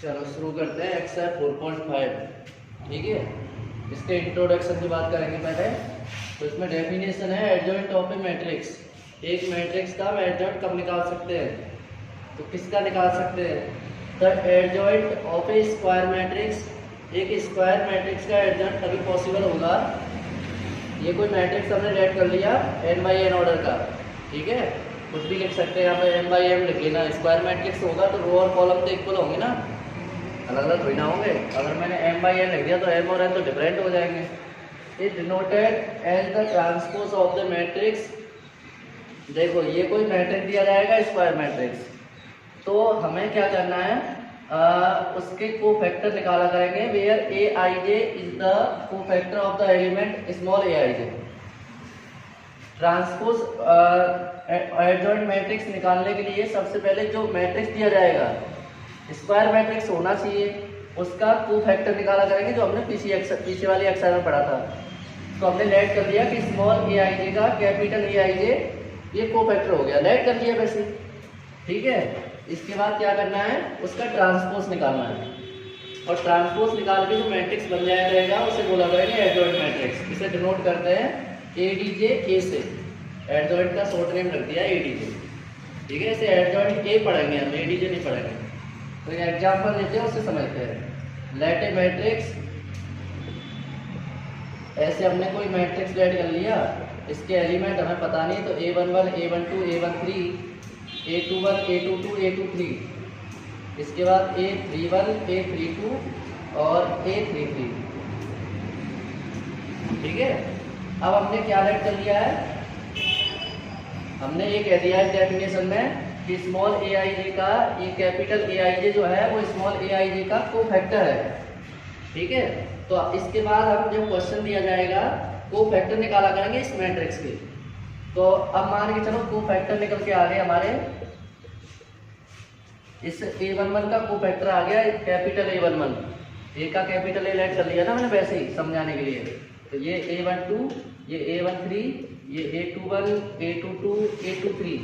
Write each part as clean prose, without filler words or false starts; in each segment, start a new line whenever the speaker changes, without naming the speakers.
चलो शुरू करते हैं। एक्सरसाइज 4.5। ठीक है, इसके इंट्रोडक्शन की बात करेंगे पहले। तो इसमें डेफिनेशन है एडजॉइंट ऑफ ए मैट्रिक्स। एक मैट्रिक्स का हम एडजॉइंट कब निकाल सकते हैं, तो किसका निकाल सकते हैं? The adjoint of A square matrix. एक स्क्वायर मैट्रिक्स का एडजॉइंट तभी पॉसिबल होगा। ये कोई मैट्रिक्स हमने रेड कर लिया n बाई n ऑर्डर का, ठीक है, कुछ भी लिख सकते हैं यहाँ पे, m बाई m लिख लेना। स्क्वायर मैट्रिक्स होगा तो रो और कॉलम तो इक्वल होंगे ना, अलग अलग थोड़ी ना होंगे। अगर मैंने m बाई n लिख दिया तो m और n तो डिफरेंट हो जाएंगे। It denoted as the transpose of the matrix. देखो ये कोई मैट्रिक्स दिया जाएगा स्क्वायर मैट्रिक्स, तो हमें क्या करना है, उसके कोफैक्टर निकाला करेंगे where A I J is the cofactor of the element small A I J. Transpose adjoint matrix निकालने के लिए सबसे पहले जो मैट्रिक्स दिया जाएगा स्क्वायर मैट्रिक्स होना चाहिए, उसका कोफैक्टर निकाला करेंगे, जो हमने पीछे वाली एक्सरसाइज में पढ़ा था। तो हमने लेट कर दिया कि स्मॉल ए आई जे का कैपिटल ए आई जे ये कोफैक्टर हो गया, लेट कर दिया वैसे, ठीक है। इसके बाद क्या करना है, उसका ट्रांसपोज निकालना है, और ट्रांसपोज निकाल के जो मैट्रिक्स बन जाया रहेगा उसे बोला करेंगे एडजॉइंट मैट्रिक्स। इसे डिनोट करते हैं एडीजे ए से। एडजॉइंट का शॉर्ट नेम रख दिया एडीजे, ठीक है। इसे एडजॉइंट ए पढ़ेंगे हम, एडीजे नहीं पढ़ेंगे। तो एक एग्जांपल लेते हैं, उससे समझते हैं। लेट ए मैट्रिक्स, ऐसे हमने कोई मैट्रिक्स लेट कर लिया, इसके एलिमेंट हमें पता नहीं, तो a11 a12 a13 a21 a22 a23, इसके बाद a31 a32 और a33, ठीक है। अब हमने क्या लेट कर लिया है, हमने ये कह दिया है डेफिनेशन में कि स्मॉल ए आई जे का ये कैपिटल ए आई जे जो है वो स्मॉल ए आई जे का कोफैक्टर है, ठीक है। तो इसके बाद हम जब क्वेश्चन दिया जाएगा कोफैक्टर निकाला करेंगे इस मैट्रिक्स के। तो अब मान के चलो कोफैक्टर निकल के आ गए हमारे, इस a11 का कोफैक्टर आ गया कैपिटल a11, ए का कैपिटल ए लेट कर लिया ना मैंने वैसे ही समझाने के लिए। तो ये a12 ये a13 ये a21 a22 a23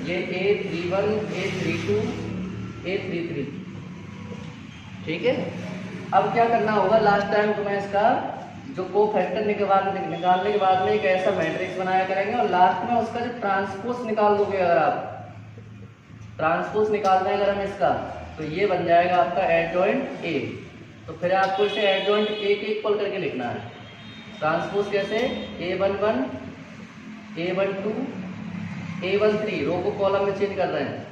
ये a31 a32 a33, ठीक है। अब क्या करना होगा, लास्ट टाइम तुम्हें इसका जो कोफैक्टर निकालने के बाद में एक ऐसा मैट्रिक्स बनाया करेंगे, और लास्ट में उसका जो ट्रांसपोज निकाल दोगे, अगर आप ट्रांसपोज निकालना है अगर हम इसका, तो ये बन जाएगा आपका एडजॉइंट ए। तो फिर आपको इसे एडजॉइंट ए के इक्वल करके लिखना है। ट्रांसपोज कैसे, a11 a12 a13, रो को कॉलम में चेंज कर रहे हैं,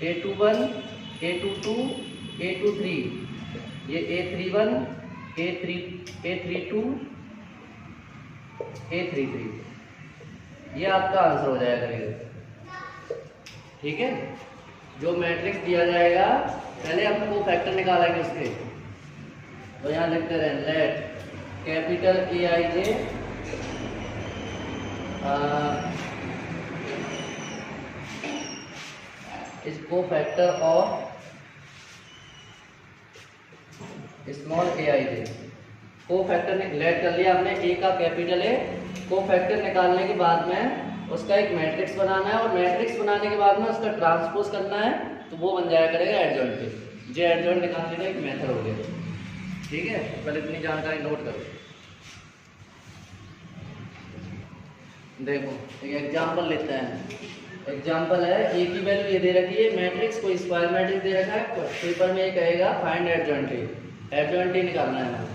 a21 a22 a23 ये a31 a32 a33, ये आपका आंसर हो जाएगा करेगा, ठीक है। जो मैट्रिक्स दिया जाएगा पहले हम कोफैक्टर निकालेंगे उसके, तो यहाँ लिखते रहे let capital A I J is cofactor of small A I J. Cofactor let कर लिया हमने, ए का कैपिटल ए। कोफैक्टर निकालने के बाद में उसका एक मैट्रिक्स बनाना है, और मैट्रिक्स बनाने के बाद में उसका ट्रांसपोज करना है, तो वो बन जाया करेगा एडजॉइंट पे। जो एडजॉइंट निकालने का एक मेथड हो गया, ठीक है। पहले इतनी जानकारी नोट करो। देखो एक एग्जांपल लेते हैं। एग्जांपल है, ए की वैल्यू ये दे रखी है, मैट्रिक्स कोई स्क्वायर मैट्रिक्स दे रखा है, पेपर में ये कहेगा फाइंड एडजॉइंट ए। एडजॉइंट ए निकालना है हमें,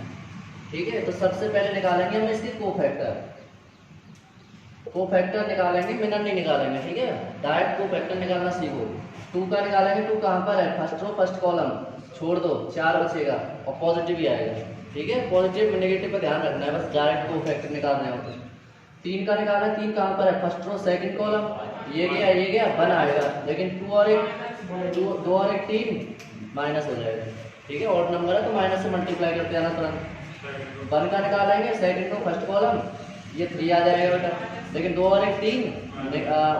ठीक है। तो सबसे पहले निकालेंगे हम इसके कोफैक्टर। कोफैक्टर निकालेंगे, मिनट नहीं निकालेंगे, ठीक है। डायरेक्ट कोफैक्टर निकालना सीखो। 2 का निकालेंगे, 2 कहाँ पर है, फर्स्ट रो फर्स्ट कॉलम, छोड़ दो 4 बचेगा, और पॉजिटिव ही आएगा, ठीक है। पॉजिटिव नेगेटिव पर ध्यान रखना है, बस डायरेक्ट कोफैक्टर निकालना है होता है। 3 का निकालना है, 3 कहाँ पर है, फर्स्ट रो सेकंड कॉलम, ये गया 1 आएगा, लेकिन 2 और 1 3 माइनस हो जाएगा, ठीक है। ऑड नंबर है तो माइनस से मल्टीप्लाई करते जाना तुरंत। 1 का निकालेंगे, सेकंड रो फर्स्ट कॉलम, ये 3 आ जाएगा बेटा, लेकिन 2 और 1 3,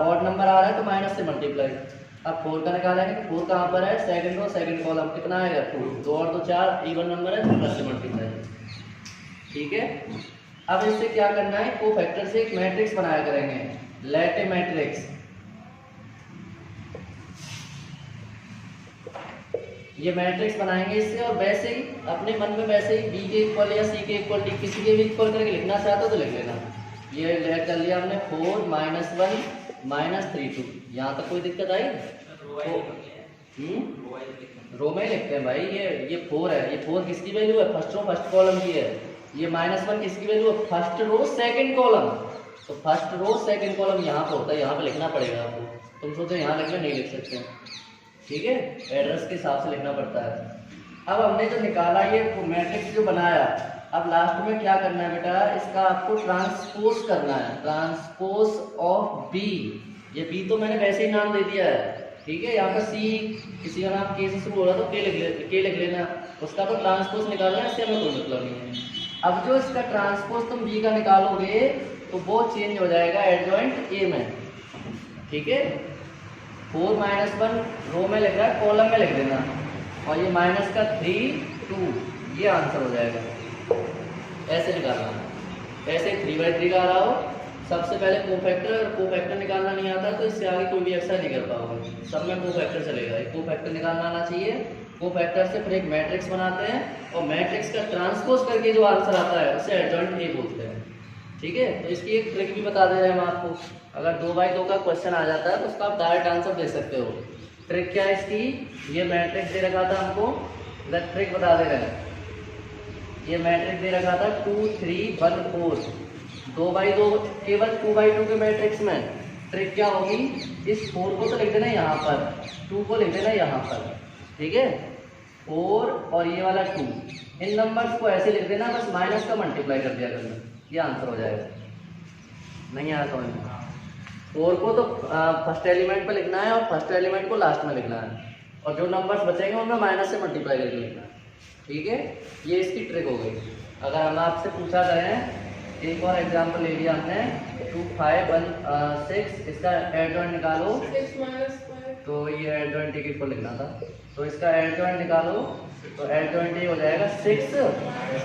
ऑड नंबर आ रहा है तो माइनस से मल्टीप्लाई। अब 4 का निकालेंगे, तो 4 कहाँ पर है, सेकंड रो सेकंड कॉलम, कितना आएगा 2, 2 और 2 4, इवन नंबर है तो प्लस से मल्टीप्लाई, ठीक है। अब इससे क्या करना है, कोफैक्टर से एक मैट्रिक्स बनाया करेंगे, लेट ए मैट्रिक्स। ये मैट्रिक्स बनाएंगे इससे, और वैसे ही अपने मन में वैसे ही बी के इक्वल या सी के इक्वल डी किसी के भी इक्वल करके लिखना चाहते हो तो लिख लेना। ये लेट कर लिया हमने 4 -1 -3 2। यहाँ तक कोई दिक्कत आई? रो में लिखते हैं भाई। ये 4 है, ये 4 किसकी वैल्यू है? फर्स्ट रो फर्स्ट कॉलम की है। ये -1 किसकी वैल्यू है? First row second column. तो फर्स्ट रो सेकंड कॉलम यहाँ पे होता है, यहाँ पे लिखना पड़ेगा आपको। तुम सोचो यहाँ लिखना, नहीं लिख सकते, ठीक है, एड्रेस के हिसाब से लिखना पड़ता है। अब हमने जो निकाला ये मैट्रिक्स जो बनाया, अब लास्ट में क्या करना है बेटा, इसका आपको ट्रांसपोज करना है, ट्रांसपोज ऑफ बी। ये बी तो मैंने वैसे ही नाम दे दिया है, ठीक है। यहाँ पर सी किसी का नाम के से शुरू हो रहा तो के लिख लेना, उसका तो ट्रांसपोज निकालना है, इससे हमें कोई मतलब नहीं है। अब जो इसका ट्रांसपोज तुम बी का निकालोगे तो वो चेंज हो जाएगा एडजॉइंट ए में, ठीक है। 4 -1 रो में लिख रहा है, कॉलम में लिख देना, और ये माइनस का 3 2, ये आंसर हो जाएगा। ऐसे निकालना, ऐसे 3/3 का आ रहा हो। सबसे पहले कोफैक्टर निकालना नहीं आता तो इससे आगे कोई भी एक्सरसाइज नहीं कर पाओगे, सब में कोफैक्टर चलेगा। एक कोफैक्टर निकालना आना चाहिए, कोफैक्टर से फिर एक मैट्रिक्स बनाते हैं, और मैट्रिक्स का ट्रांसपोज करके जो आंसर आता है उसे एडजॉइंट ए बोलते हैं, ठीक है। तो इसकी एक ट्रिक भी बता दे रहे हैं हम आपको। अगर 2x2 का क्वेश्चन आ जाता है तो उसका आप डायरेक्ट आंसर दे सकते हो। ट्रिक क्या है इसकी, ये मैट्रिक्स दे रखा था हमको, ट्रिक बता दे रहे हैं। ये मैट्रिक्स दे रखा था 2 3 1 4, 2x2 केवल 2x2 के मैट्रिक्स में ट्रिक क्या होगी, इस 4 को तो लिख देना यहाँ पर, 2 को लिख देना यहाँ पर, ठीक है। 4 और ये वाला 2, इन नंबर्स को ऐसे लिख देना, बस माइनस का मल्टीप्लाई कर दिया करना, ये आंसर हो जाएगा। नहीं आया समझ में? 4 को तो फर्स्ट एलिमेंट पे लिखना है और फर्स्ट एलिमेंट को लास्ट में लिखना है, और जो नंबर्स बचेंगे उनमें माइनस से मल्टीप्लाई करके लिखना है, ठीक है। ये इसकी ट्रिक हो गई। अगर हम आपसे पूछा करें, एक और एग्जांपल ले लिया हमने, 2 5 1 6, इसका एडजॉइंट निकालो,
6 -5,
तो ये एडजॉइंट के ऊपर लिखना था, तो इसका एडजॉइंट निकालो, तो एडजॉइंट ये हो जाएगा 6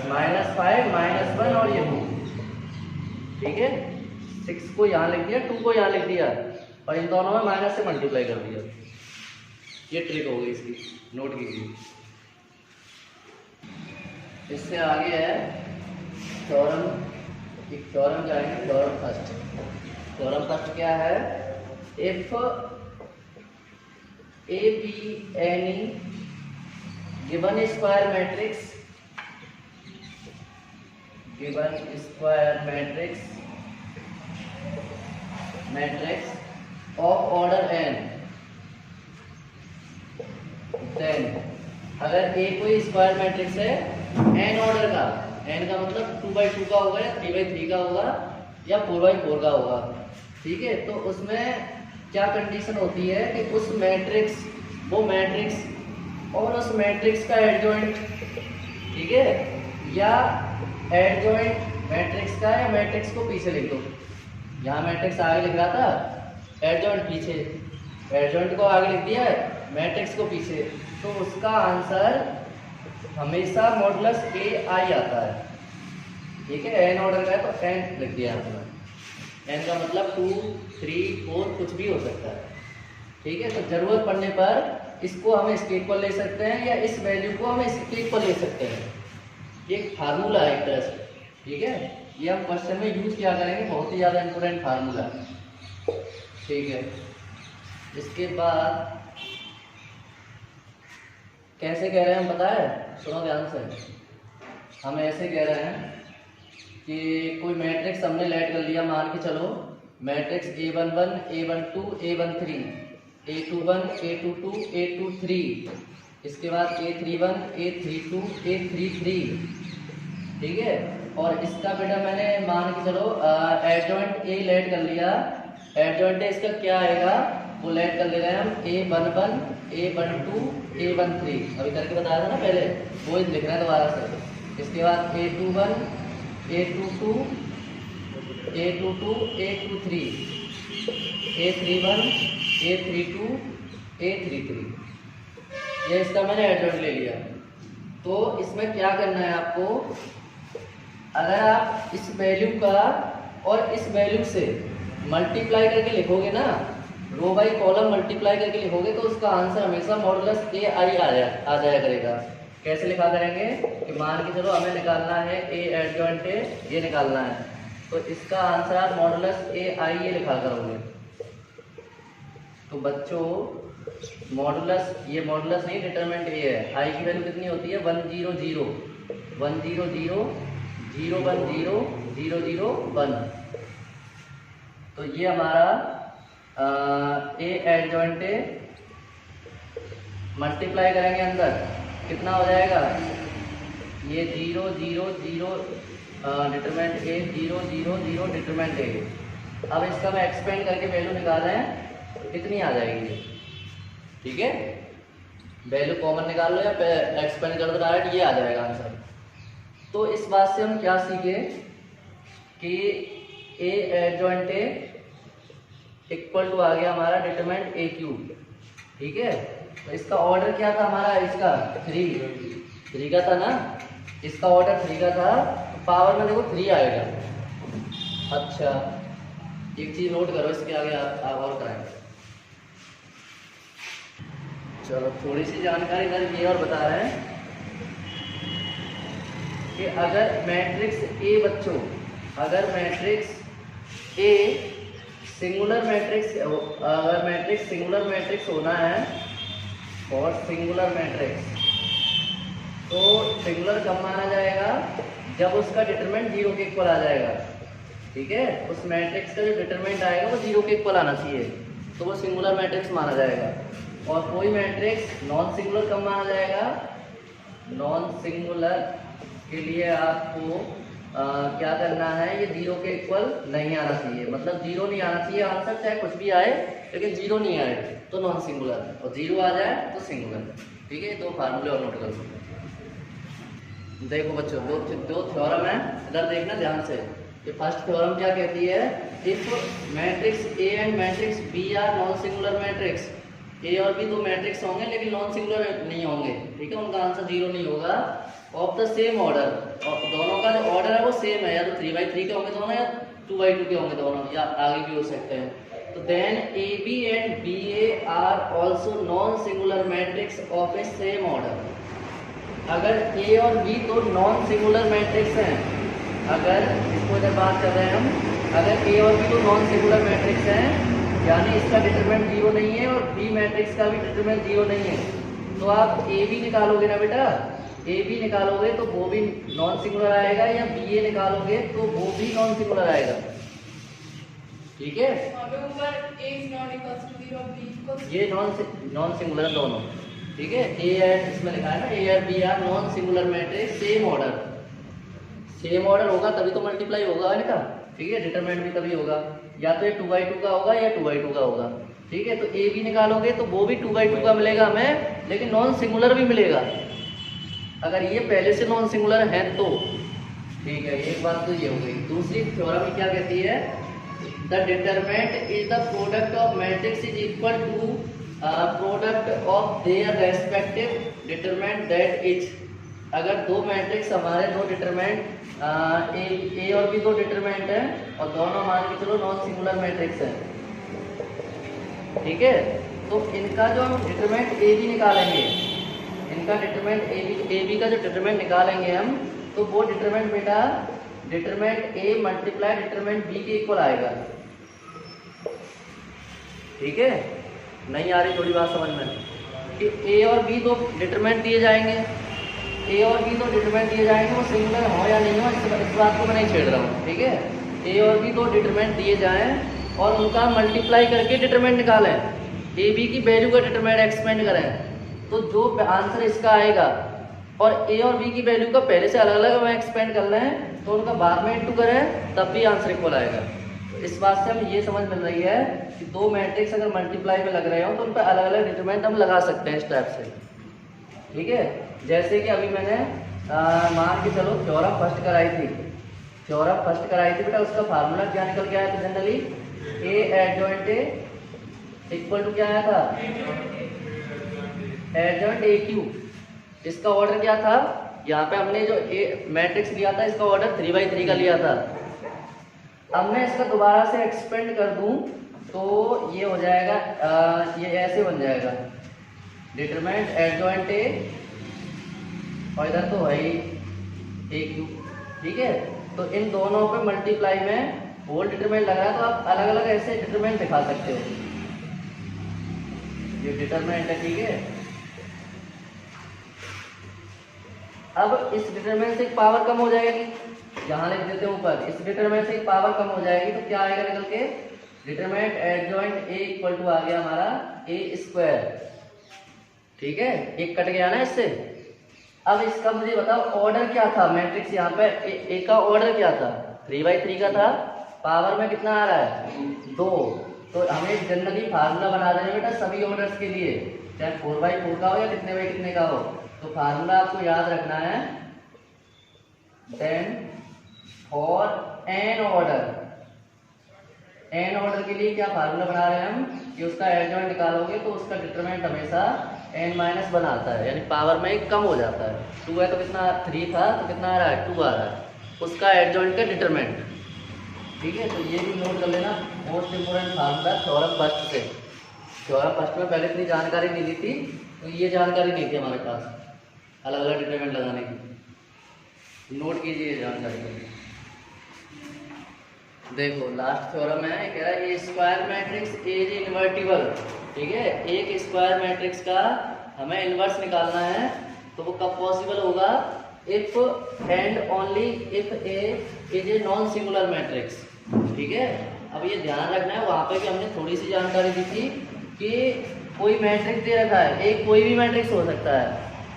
-5 -1 और ये 2, ठीक है। 6 को यहाँ लिख दिया, 2 को यहाँ लिख दिया, और इन दोनों में माइनस से मल्टीप्लाई कर दिया। ये ट्रिक हो गई इसकी, नोट कीजिए। इससे आगे है थ्योरम, एक थ्योरम जाएंगे, थ्योरम फर्स्ट। थ्योरम फर्स्ट क्या है, if A B any given square matrix, given square matrix of order n, then अगर ए कोई स्क्वायर मैट्रिक्स है n ऑर्डर का, n का मतलब 2x2 का होगा या 3x3 का होगा या 4x4 का होगा, ठीक है। तो उसमें क्या कंडीशन होती है कि उस मैट्रिक्स, वो मैट्रिक्स और उस मैट्रिक्स का एडजॉइंट, ठीक है, या एडजॉइंट मैट्रिक्स का या मैट्रिक्स को पीछे लिख दो। यहाँ मैट्रिक्स आगे लिख रहा था, एडजॉइंट पीछे, एडजॉइंट को आगे लिख दिया है, मैट्रिक्स को पीछे, तो उसका आंसर हमेशा मॉडुलस ए आई आता है, ठीक है। एन ऑर्डर का है तो एन लिख दिया आपने, एन का मतलब 2 3 4 कुछ भी हो सकता है, ठीक है। तो जरूरत पड़ने पर इसको हम इसके इक्वल ले सकते हैं या इस वैल्यू को हम इसके इक्वल ले सकते हैं। ये एक फार्मूला है एक तरह से, ठीक है। ये हम क्वेश्चन में यूज किया करेंगे, बहुत ही ज़्यादा इंपॉर्टेंट फार्मूला, ठीक है। इसके बाद कैसे कह रहे हैं हम पता है, सुनो ध्यान से। हम ऐसे कह रहे हैं कि कोई मैट्रिक्स हमने लेट कर लिया, मान के चलो matrix A11 A12 A13 A21 A22 A23, इसके बाद A31 A32 A33, ठीक है। और इसका बेटा मैंने मान के चलो एडजॉइंट ए लेट कर लिया, एडजॉइंट ए इसका क्या आएगा वो लेट कर ले रहे हैं हम, A11 A12 A13, अभी करके बताया था ना पहले, वो लिख रहे हैं दोबारा से। इसके बाद A21 A22 A22 A23 A31 A32 A33, ये इसका मैंने एडजॉइंट ले लिया। तो इसमें क्या करना है आपको, अगर आप इस वैल्यू का और इस वैल्यू से मल्टीप्लाई करके लिखोगे ना, रो बाई कॉलम मल्टीप्लाई करके लिखोगे तो उसका आंसर हमेशा मॉडुलस ए आई आ जाया करेगा। कैसे लिखा करेंगे कि मान के चलो हमें निकालना है ए एडजॉइंट ए, ये निकालना है, तो इसका आंसर मॉडुलस ए आई ये लिखा करोगे। तो बच्चों मॉडुलस, ये मॉडुलस नहीं डिटरमिनेंट ए है। आई की वैल्यू कितनी होती है 1 0 0 1 0 0 0 1 0 0 0 1। तो ये हमारा ए एडजॉइंट ए मल्टीप्लाई करेंगे अंदर कितना हो जाएगा, ये 0 0 0 डिटरमिनेंट ए 0 0 0 डिटरमिनेंट ए। अब इसका मैं एक्सपेंड करके वैल्यू निकाल रहे हैं कितनी आ जाएगी, ठीक है। वैल्यू कॉमन निकाल लो या एक्सपेंड कर दो डायरेक्ट, ये आ जाएगा आंसर। तो इस बात से हम क्या सीखे कि A adjoint A equal to आ गया हमारा डिटरमिनेंट ए क्यूब, ठीक है। तो इसका ऑर्डर क्या था हमारा, इसका 3 का था ना, इसका ऑर्डर 3 का था, तो पावर में देखो 3 आएगा। अच्छा एक चीज नोट करो, इसके आगे आप और कराएंगे। चलो थोड़ी सी जानकारी इधर ये और बता रहे हैं कि अगर मैट्रिक्स ए बच्चों, अगर मैट्रिक्स ए सिंगुलर मैट्रिक्स, अगर मैट्रिक्स सिंगुलर मैट्रिक्स होना है और सिंगुलर मैट्रिक्स, तो सिंगुलर कब माना जाएगा, जब उसका डिटरमिनेंट 0 के इक्वल आ जाएगा, ठीक है। उस मैट्रिक्स का जो डिटरमिनेंट आएगा वो 0 के इक्वल आना चाहिए, तो वो सिंगुलर मैट्रिक्स माना जाएगा। और कोई मैट्रिक्स नॉन सिंगुलर कब माना जाएगा, नॉन सिंगुलर के लिए आपको क्या करना है, ये 0 के इक्वल नहीं आना चाहिए, मतलब 0 नहीं आना चाहिए आंसर, चाहे कुछ भी आए लेकिन 0 नहीं आए तो नॉन सिंगुलर, और 0 आ जाए तो सिंगुलर, ठीक है। दो फार्मूले और नोट कर लो। देखो बच्चों दो थ्योरम है, इधर देखना ध्यान से। ये फर्स्ट थ्योरम क्या कहती है, if matrix A and matrix B are non singular matrix, A और बी दो मैट्रिक्स होंगे लेकिन नॉन सिंगुलर नहीं होंगे, ठीक है, उनका आंसर 0 नहीं होगा। ऑफ द सेम ऑर्डर, और दोनों का जो ऑर्डर है वो सेम है, या तो 3/3 के होंगे दोनों, या 2/2 के होंगे दोनों, या आगे भी हो सकते हैं। तो then A B and B A are also non singular matrix of a same order. अगर ए और बी तो नॉन सिंगुलर मैट्रिक्स हैं, अगर इसको इधर बात कर रहे हैं हम, अगर ए और बी तो नॉन सिंगुलर मैट्रिक्स हैं, यानी इसका डिटरमिनेंट 0 नहीं है और बी मैट्रिक्स का भी डिटरमिनेंट 0 नहीं है, तो आप ए बी निकालोगे ना बेटा, ए बी निकालोगे तो वो भी नॉन सिंगुलर आएगा, या बी ए निकालोगे तो वो भी नॉन सिंगुलर आएगा, ठीक है। ये नॉन सिंगुलर दोनों, ठीक है। ए एंड इसमें लिखा है ना, ए और B are non singular matrix, same order होगा तभी तो मल्टीप्लाई होगा इनका, ठीक है। डिटरमिनेंट भी तभी होगा, या तो ये 2/2 का होगा या 2/2 का होगा, ठीक है। तो ए बी निकालोगे तो वो भी 2/2 का मिलेगा हमें, लेकिन नॉन सिंगुलर भी मिलेगा, अगर ये पहले से नॉन सिंगुलर है तो, ठीक है। एक बात तो ये हो गई। दूसरी थ्योरम क्या कहती है, the determinant is the product of matrix is equal to product of their respective determinant that is. अगर दो मैट्रिक्स हमारे दो डिटरमिनेंट ए और बी दो डिटरमिनेंट है, और दोनों मान के चलो नॉन सिंगुलर मैट्रिक्स है, ठीक है। तो इनका जो हम डिटरमिनेंट ए बी निकालेंगे, इनका डिटरमिनेंट ए बी का जो डिटरमिनेंट निकालेंगे हम, तो वो डिटरमिनेंट बेटा determinant A multiply determinant B के इक्वल आएगा, ठीक है। नहीं आ रही थोड़ी बात समझ में, कि ए और बी दो डिटरमिनेंट दिए जाएंगे, ए और बी दो डिटरमिनेंट दिए जाएंगे, वो सिंगुलर हो या नहीं हो इस बात को मैं नहीं छेड़ रहा हूँ, ठीक है। ए और बी दो डिटरमिनेंट दिए जाएं और उनका मल्टीप्लाई करके डिटरमिनेंट निकालें, ए बी की वैल्यू का डिटरमिनेंट एक्सपेंड करें, तो जो आंसर इसका आएगा, और ए और बी की वैल्यू का पहले से अलग अलग हम एक्सपेंड कर रहे हैं तो उनका बाद में इंटू करें तब भी आंसर इक्वल आएगा। तो इस बात से हमें ये समझ मिल रही है कि दो मैट्रिक्स अगर मल्टीप्लाई में लग रहे हो तो उन पर अलग अलग डिटरमिनेंट हम लगा सकते हैं इस टाइप से, ठीक है। जैसे कि अभी मैंने मान के चलो थ्योरम फर्स्ट कराई थी, बेटा उसका फार्मूला क्या निकल के आया था generally, A adjoint A equal to क्या आया था, एडजॉइंट ए क्यूब। इसका ऑर्डर क्या था, यहाँ पे हमने जो ए मैट्रिक्स लिया था इसका ऑर्डर 3/3 का लिया था। अब मैं इसका दोबारा से एक्सपेंड कर दूं तो ये हो जाएगा ये ऐसे बन जाएगा, डिटरमिनेंट एडजॉइंट ए और इधर तो है ही ए क्यूब, ठीक है। तो इन दोनों पे मल्टीप्लाई में होल डिटरमिनेंट लगा है, तो आप अलग अलग ऐसे डिटरमिनेंट दिखा सकते हो। ये डिटरमिनेंट है, ठीक है। अब इस डिटरमिनेंट से एक पावर कम हो जाएगी, यहाँ लिख देते हैं ऊपर, इस डिटरमिनेंट से एक पावर कम हो जाएगी तो क्या आएगा निकल के, determinant adjoint A equal to आ गया हमारा ए स्क्वायर, ठीक है। एक कट गया ना इससे। अब इसका मुझे बताओ ऑर्डर क्या था मैट्रिक्स, यहाँ पे ए का ऑर्डर क्या था, 3/3 का था, पावर में कितना आ रहा है 2। तो हमें जनरली फार्मूला बना देंगे बेटा सभी ऑर्डर्स के लिए, चाहे 4/4 का हो या कितने बाई कितने का हो। तो फार्मूला आपको याद रखना है, देन फॉर एन ऑर्डर के लिए क्या फार्मूला बना रहे हैं हम कि उसका एडजॉइंट निकालोगे तो उसका डिटरमिनेंट हमेशा n- बनाता है, यानी पावर में एक कम हो जाता है। 2 है तो कितना 3 था तो कितना आ रहा है 2 आ रहा है, उसका एडजॉइंट का डिटरमिनेंट, ठीक है। तो ये भी नोट कर लेना, most important formula theorem first से। थ्योरम फर्स्ट में पहले इतनी जानकारी नहीं ली थी, तो ये जानकारी नहीं थी हमारे पास अलग अलग डिटरमिनेंट लगाने की। नोट कीजिए जानकारी। देखो लास्ट थ्योरम है, कह रहा है ए स्क्वायर मैट्रिक्स इज इनवर्टिबल, ठीक है। एक स्क्वायर मैट्रिक्स का हमें इनवर्स निकालना है, तो वो कब पॉसिबल होगा, if and only if A is a non singular matrix, ठीक है। अब ये ध्यान रखना है, वहाँ पे भी हमने थोड़ी सी जानकारी दी थी कि कोई मैट्रिक्स दे रखा है, एक कोई भी मैट्रिक्स हो सकता है,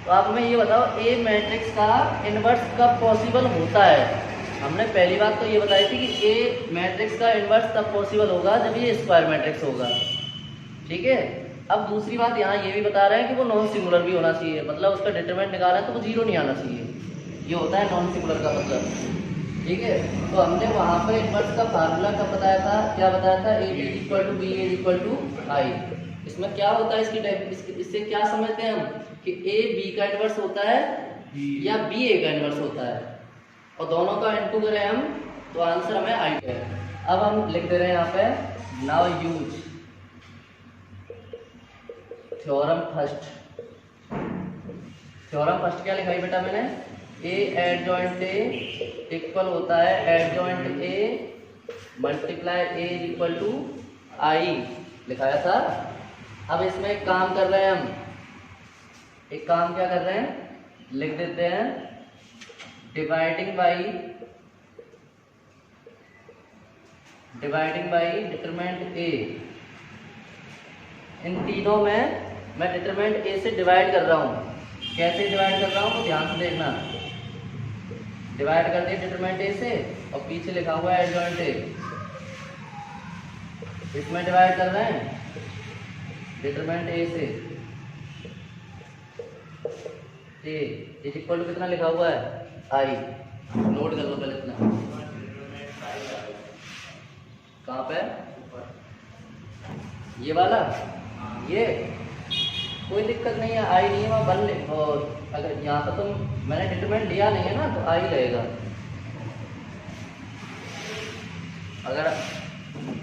तो आप हमें ये बताओ ए मैट्रिक्स का इनवर्स कब पॉसिबल होता है। हमने पहली बात तो ये बताई थी कि ए मैट्रिक्स का इनवर्स तब पॉसिबल होगा जब ये स्क्वायर मैट्रिक्स होगा, ठीक है। अब दूसरी बात यहाँ ये भी बता रहे हैं कि वो नॉन सिंगुलर भी होना चाहिए, मतलब उसका डिटरमिनेंट निकाला है तो वो 0 नहीं आना चाहिए, ये होता है नॉन सिंगुलर का मतलब, ठीक है। तो हमने वहाँ पर इनवर्स का फार्मूला कब बताया था, क्या बताया था, A B equal to B equal to I. इसमें क्या होता है इससे क्या समझते हैं हम कि ए बी का इनवर्स होता है या बी ए का इनवर्स होता है, और दोनों का इनटू करें हम तो आंसर हमें आई है। अब हम लिख दे रहे हैं यहाँ पे, now use theorem first. Theorem first क्या लिखा है बेटा मैंने, ए एडजॉइंट ए इक्वल होता है adjoint A multiply A equal to I लिखाया था। अब इसमें एक काम कर रहे हैं हम, एक काम क्या कर रहे हैं, लिख देते हैं डिवाइडिंग बाई डिटरमिनेंट ए। इन तीनों में मैं डिटरमिनेंट ए से डिवाइड कर रहा हूँ, कैसे डिवाइड कर रहा हूँ तो ध्यान से देखना। डिवाइड कर दिया डिटरमिनेंट ए से और पीछे लिखा हुआ है एडजॉइंट ए, इसमें डिवाइड कर रहे हैं डिटरमिनेंट ए से, ए इज इक्वल टू कितना लिखा हुआ है आई। नोट कर लो पहले इतना, कहाँ पे ये वाला, ये कोई दिक्कत नहीं है, आई नहीं है वहाँ बन ले, और अगर यहाँ पर तुम मैंने डिटरमिनेंट लिया नहीं है ना तो आई रहेगा। अगर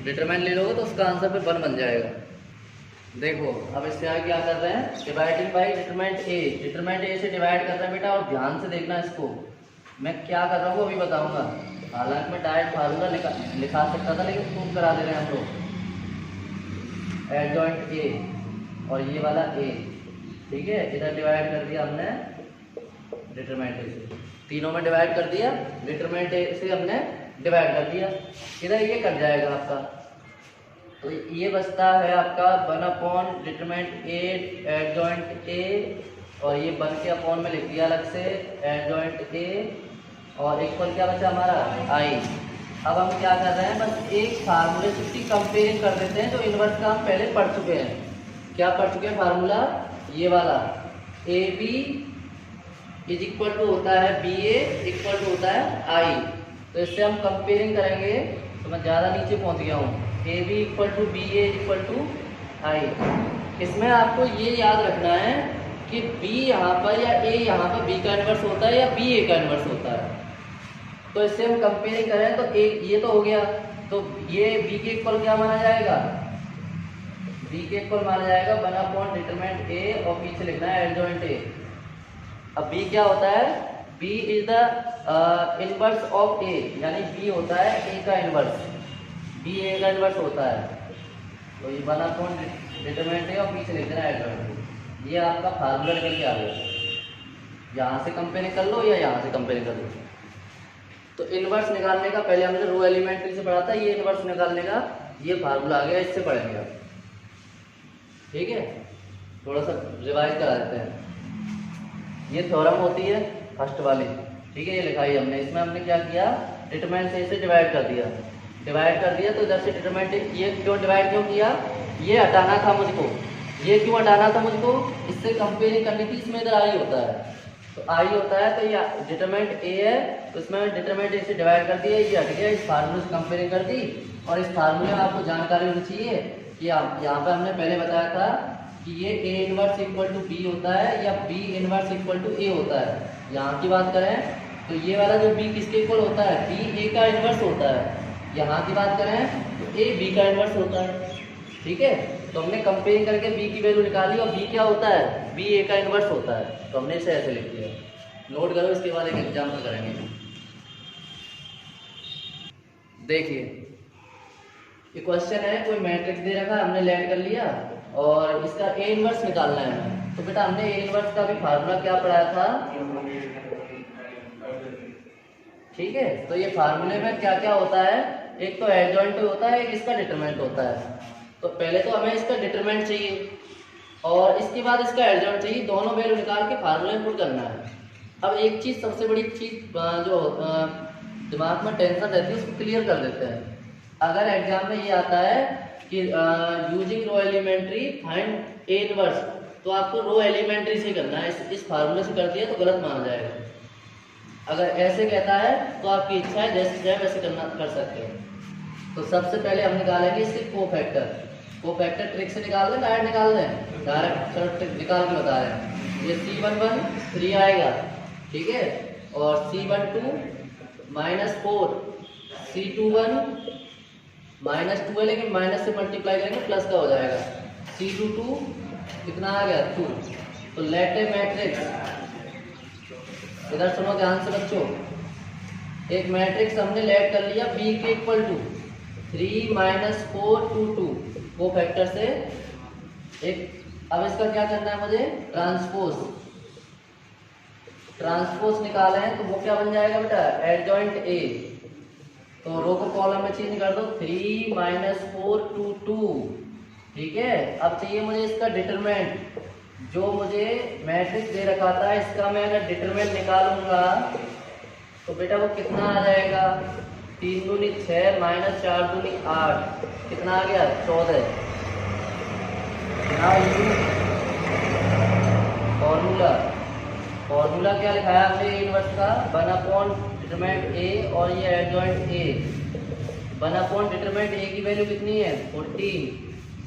डिटरमिनेंट ले लोगे तो उसका आंसर फिर बन जाएगा। देखो अब इससे आगे क्या कर रहे हैं, डिवाइडिंग बाई डिटरमिनेंट ए से डिवाइड कर रहे हैं बेटा, और ध्यान से देखना इसको, मैं क्या कर रहा हूँ अभी बताऊंगा। हालांकि मैं डायरेक्ट फार्मूला लिखा सकता था, लेकिन प्रूफ करा दे रहे हैं हम लोग। एडजॉइंट ए और ये वाला ए, ठीक है, इधर डिवाइड कर दिया हमने डिटरमिनेंट ए से, तीनों में डिवाइड कर दिया, डिटरमिनेंट ए से हमने डिवाइड कर दिया, इधर ये कट जाएगा आपका, तो ये बचता है आपका 1 डिटरमिनेंट ए एडजॉइंट ए, और ये बन के अपॉन में लिख दिया अलग से एडजॉइंट ए, और इक्वल क्या बचा हमारा आई। अब हम क्या कर रहे हैं, बस एक फार्मूले से उसकी कंपेयरिंग कर देते हैं, जो इनवर्स का हम पहले पढ़ चुके हैं। क्या पढ़ चुके हैं फार्मूला, ये वाला, A B is equal to होता है बी ए इक्वल टू होता है आई। तो इससे हम कंपेयरिंग करेंगे, तो मैं ज़्यादा नीचे पहुंच गया हूँ, A B equal to B A equal to I. इसमें आपको ये याद रखना है कि बी यहाँ पर या ए यहाँ पर बी का इनवर्स होता है या बी ए का इनवर्स होता है। तो इससे हम कंपेयरिंग करें तो एक ये तो हो गया, तो ये बी के इक्वल क्या माना जाएगा, बी के इक्वल माना जाएगा 1 डिटरमिनेंट ए और पीछे लिखना है एडजॉइंट ए। अब बी क्या होता है, B is the inverse of A, यानी बी होता है ए का इनवर्स, बी ए का इनवर्स होता है। तो ये 1 डिटरमिनेंट ए और पीछे लिख देना एडजॉइंट। ये आपका फार्मूला निकल के आ गया, यहाँ से कंपेयरिंग कर लो या यहाँ से कंपेयरिंग कर लो। तो इनवर्स निकालने का पहले हमने रो एलिमेंट्री से पढ़ा था, ये इनवर्स निकालने का ये फार्मूला आ गया, इससे पढ़ेंगे आप। ठीक है, थोड़ा सा रिवाइज करा देते हैं। ये थ्योरम होती है फर्स्ट वाली, ठीक है, ये लिखाई हमने। इसमें हमने क्या किया, डिटरमिनेंट से इसे डिवाइड कर दिया, तो इधर से डिटरमिनेंट, ये क्यों डिवाइड क्यों किया, ये हटाना था मुझको, ये क्यों हटाना था मुझको, इससे कंपेयरिंग करनी थी। इसमें इधर आई होता है, तो आई होता है, तो ये डिटरमिनेंट ए है, तो इसमें डिटरमिनेंट ए से डिवाइड कर दिया, ये हट गया, इस फार्मूले से कंपेयरिंग कर दी। और इस फार्मूले में आपको जानकारी होनी चाहिए कि यहाँ पे हमने पहले बताया था कि ये A inverse equal to B होता है या B inverse equal to A होता है। यहाँ की बात करें तो ये वाला जो बी किसके इक्वल होता है, बी ए का इनवर्स होता है। यहाँ की बात करें तो ए बी का इनवर्स होता है। ठीक है, तो हमने कंपेयरिंग करके बी की वैल्यू निकाली और बी क्या होता है, बी ए का इनवर्स होता है, तो हमने इसे ऐसे लिख दिया। नोट करो, इसके बाद एक एग्जाम्पल करेंगे। देखिए ये क्वेश्चन है, कोई मैट्रिक्स दे रखा है, हमने लैंड कर लिया और इसका ए इनवर्स निकालना है हमें। तो बेटा हमने ए इनवर्स का भी फार्मूला क्या पढ़ाया था, ठीक है। तो ये फार्मूले में क्या क्या होता है, एक तो एडजॉइंट होता है, एक इसका डिटरमिनेंट होता है। तो पहले तो हमें इसका डिटरमिनेंट चाहिए और इसके बाद इसका एडजॉइंट चाहिए, दोनों वैल्यू निकाल के फार्मूले में पुट करना है। अब एक चीज, सबसे बड़ी चीज जो दिमाग में टेंशन रहती है उसको क्लियर कर देते हैं। अगर एग्जाम में ये आता है कि using row elementary find A inverse, तो आपको रो एलिमेंट्री से करना है, इस फार्मूले से कर दिया तो गलत माना जाएगा। अगर ऐसे कहता है तो आपकी इच्छा है, जैसे चाहे वैसे कर सकते हैं। तो सबसे पहले हम निकालेंगे इसके कोफैक्टर ट्रिक से निकाल दें, डायरेक्ट निकाल दें, डायरेक्ट चलो निकाल के बता रहे हैं। ये C11 3 आएगा, ठीक है, और C12 -4, C21 -2 है, लेकिन माइनस से मल्टीप्लाई करेंगे प्लस का हो जाएगा। C22 कितना आ गया 2। तो लेट ए मैट्रिक्स, इधर सुनो ध्यान से बच्चों, एक मैट्रिक्स हमने लेट कर लिया बी के इक्वल टू 3 - 4 2 2 वो फैक्टर से एक। अब इसका क्या करना है मुझे, ट्रांसपोज निकाले हैं, तो वो क्या बन जाएगा बेटा, एडजॉइंट ए। तो रो को कॉलम में चेंज कर दो, 3 - 4 2 2, ठीक है। अब चाहिए मुझे इसका डिटरमिनेंट, जो मुझे मैट्रिक्स दे रखा था, इसका मैं अगर डिटरमिनेंट निकालूंगा तो बेटा वो कितना आ जाएगा, 3 दूनी 6 - 4 दूनी 8, कितना आ गया 14। फॉर्मूला क्या लिखाया हमने इनवर्स का, 1 डिटरमिनेंट ए और ये एडजॉइंट ए। 1 डिटरमिनेंट ए की वैल्यू कितनी है 14,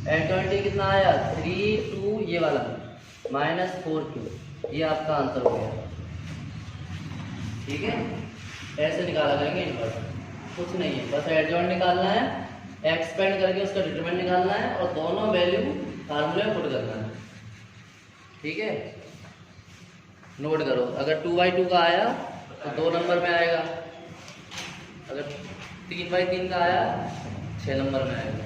एडजॉइंट ए कितना आया 3 2, ये वाला -4 2, ये आपका आंसर हो गया। ठीक है, ऐसे निकाला करेंगे इनवर्स, कुछ नहीं है, बस एडजॉइंट निकालना है, एक्सपेंड करके उसका डिटरमिनेंट निकालना है और दोनों वैल्यू फार्मूले में पुट करना है। ठीक है, नोट करो, अगर 2/2 का आया तो 2 नंबर में आएगा, अगर 3/3 का आया 6 नंबर में आएगा।